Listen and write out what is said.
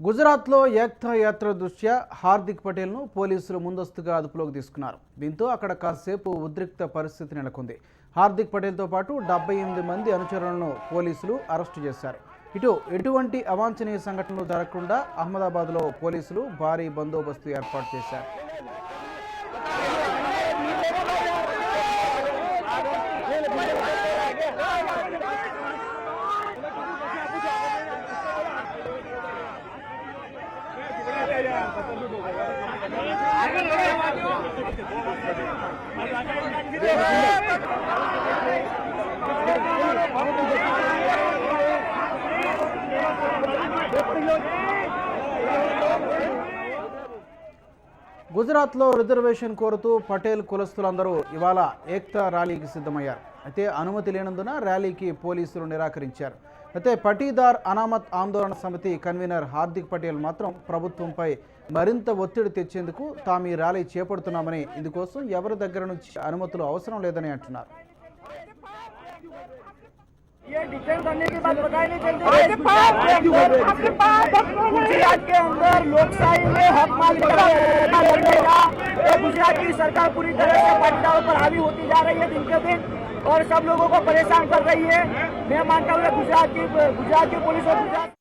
గుజరాత్లో ఏక్తా యాత్ర దృష్ట్యా హార్దిక్ పటేల్ను పోలీసులు ముందస్తుగా అదుపులోకి తీసుకున్నారు. దీంతో అక్కడ కాసేపు ఉద్రిక్త పరిస్థితి నెలకొంది. హార్దిక్ పటేల్తో పాటు 78 మంది అనుచరులను పోలీసులు అరెస్టు చేశారు. ఎటువంటి అవాంఛనీయ సంఘటనలు జరగకుండా అహ్మదాబాద్లో పోలీసులు భారీ బందోబస్తు ఏర్పాటు చేశారు. గుజరాత్లో రిజర్వేషన్ కోరుతూ పటేల్ కులస్తులందరూ ఇవాళ ఏక్తా ర్యాలీకి సిద్ధమయ్యారు. అయితే అనుమతి లేనందున ర్యాలీకి పోలీసులు నిరాకరించారు. అయితే పటీదార్ అనామత్ ఆందోళన సమితి కన్వీనర్ హార్దిక్ పటేల్ మాత్రం ప్రభుత్వంపై మరింత ఒత్తిడి తెచ్చేందుకు తాము ఈ ర్యాలీ చేపడుతున్నామని, ఇందుకోసం ఎవరి దగ్గర నుంచి అనుమతులు అవసరం లేదని అంటున్నారు. ये डिटेन करने की बात बताई नहीं चलती। गुजरात के अंदर लोकशाही में हक मालिक लड़ेगा। गुजरात की सरकार पूरी तरह से पट्टाओं पर हावी होती जा रही है दिन के दिन और सब लोगों को परेशान कर रही है। मैं मानता हूँ गुजरात की पुलिस और गुजरात